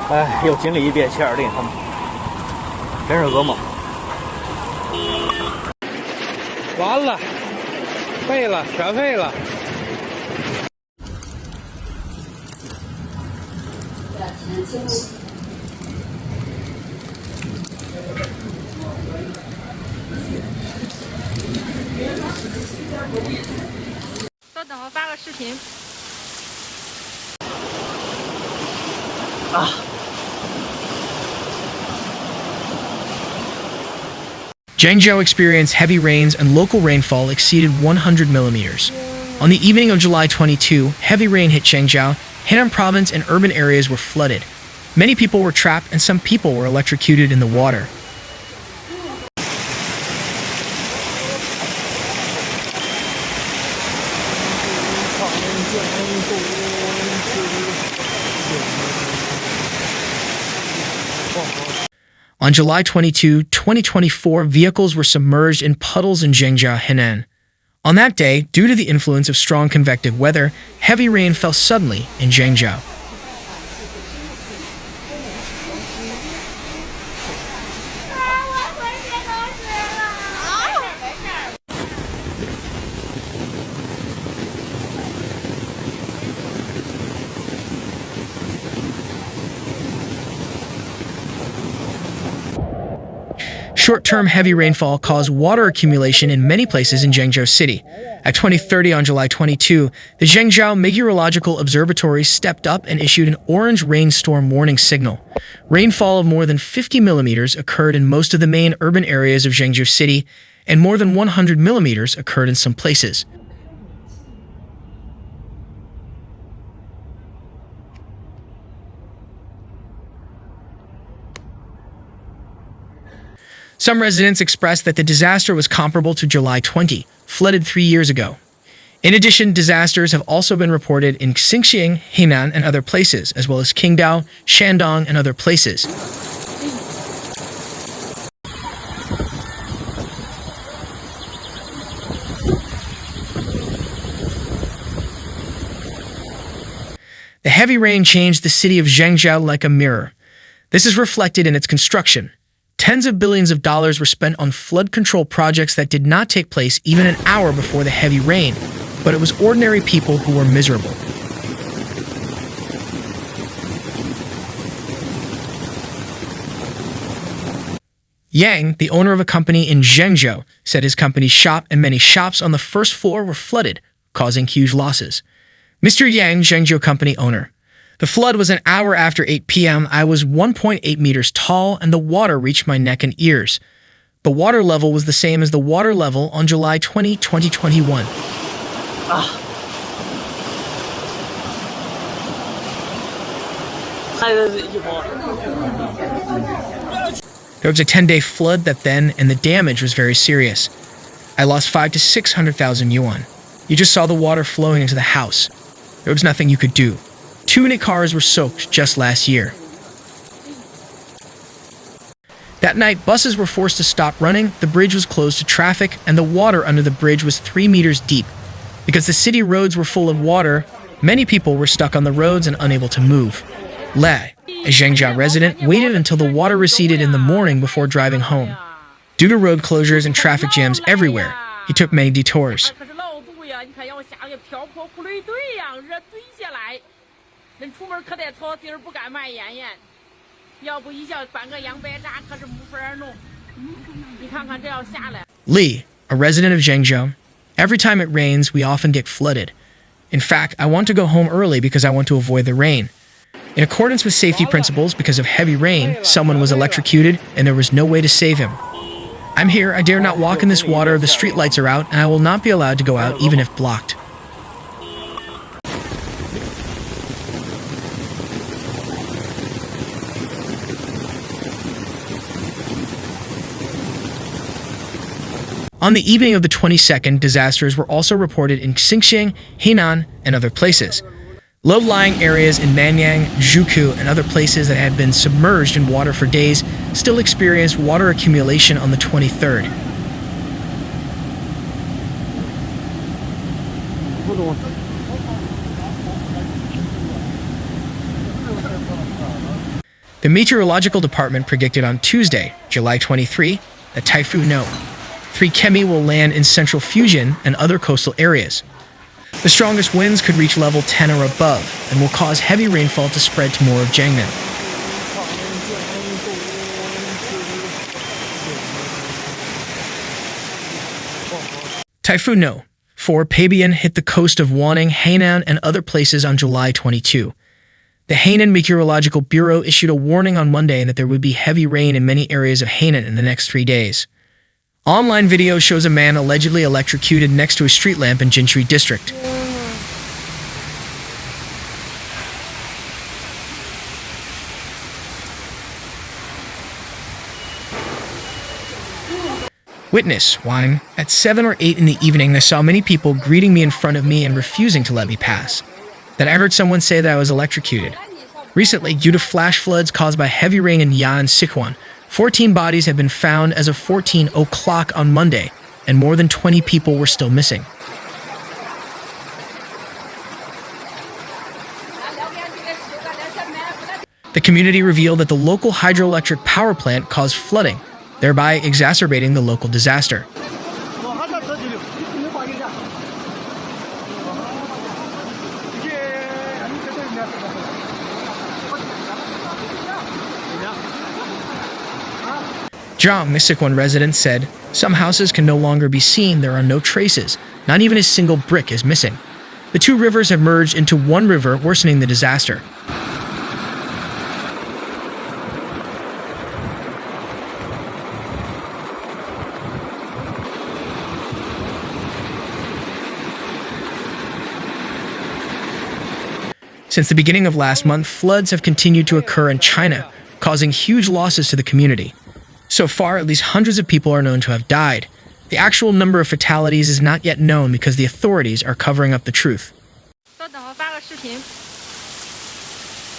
哎，又经历一遍720他们，真是噩梦。完了，废了，全废了。稍等，我发个视频。啊。 Zhengzhou experienced heavy rains and local rainfall exceeded 100 millimeters. On the evening of July 22, heavy rain hit Zhengzhou, Henan Province, and urban areas were flooded. Many people were trapped and some people were electrocuted in the water. On July 22, 2024, vehicles were submerged in puddles in Zhengzhou, Henan. On that day, due to the influence of strong convective weather, heavy rain fell suddenly in Zhengzhou. Short-term heavy rainfall caused water accumulation in many places in Zhengzhou City. At 20:30 on July 22, the Zhengzhou Meteorological Observatory stepped up and issued an orange rainstorm warning signal. Rainfall of more than 50 millimeters occurred in most of the main urban areas of Zhengzhou City, and more than 100 millimeters occurred in some places. Some residents expressed that the disaster was comparable to July 20, flooded 3 years ago. In addition, disasters have also been reported in Xinjiang, Henan, and other places, as well as Qingdao, Shandong, and other places. The heavy rain changed the city of Zhengzhou like a mirror. This is reflected in its construction. Tens of billions of dollars were spent on flood control projects that did not take place even an hour before the heavy rain, but it was ordinary people who were miserable. Yang, the owner of a company in Zhengzhou, said his company's shop and many shops on the first floor were flooded, causing huge losses. Mr. Yang, Zhengzhou company owner: "The flood was an hour after 8 p.m. I was 1.8 meters tall and the water reached my neck and ears. The water level was the same as the water level on July 20, 2021. There was a 10-day flood that then, and the damage was very serious. I lost 500,000 to 600,000 yuan. You just saw the water flowing into the house. There was nothing you could do. Too many cars were soaked just last year." That night, buses were forced to stop running, the bridge was closed to traffic, and the water under the bridge was 3 meters deep. Because the city roads were full of water, many people were stuck on the roads and unable to move. Le, a Zhengzhou resident, waited until the water receded in the morning before driving home. Due to road closures and traffic jams everywhere, he took many detours. Li, a resident of Zhengzhou: "Every time it rains, we often get flooded. In fact, I want to go home early because I want to avoid the rain. In accordance with safety principles, because of heavy rain, someone was electrocuted and there was no way to save him. I'm here, I dare not walk in this water, the street lights are out, and I will not be allowed to go out even if blocked. On the evening of the 22nd, disasters were also reported in Xinjiang, Henan, and other places. Low-lying areas in Nanyang, Zhuku, and other places that had been submerged in water for days still experienced water accumulation on the 23rd. The Meteorological Department predicted on Tuesday, July 23, that Typhoon No. 3 Kemi will land in central Fujian and other coastal areas. The strongest winds could reach level 10 or above and will cause heavy rainfall to spread to more of Jiangnan. Typhoon No. 4 Pabian hit the coast of Wanning, Henan, and other places on July 22. The Henan Meteorological Bureau issued a warning on Monday that there would be heavy rain in many areas of Henan in the next 3 days. Online video shows a man allegedly electrocuted next to a street lamp in Yangxi district. Witness, Wanning. At 7 or 8 in the evening, I saw many people greeting me in front of me and refusing to let me pass. Then I heard someone say that I was electrocuted. Recently, due to flash floods caused by heavy rain in Ya and Sichuan, 14 bodies have been found as of 14 o'clock on Monday, and more than 20 people were still missing. The community revealed that the local hydroelectric power plant caused flooding, thereby exacerbating the local disaster. Zhang, the Sichuan resident, said, "Some houses can no longer be seen, there are no traces, not even a single brick is missing. The 2 rivers have merged into one river, worsening the disaster." Since the beginning of last month, floods have continued to occur in China, causing huge losses to the community. So far, at least hundreds of people are known to have died. The actual number of fatalities is not yet known because the authorities are covering up the truth. 稍等，我发个视频。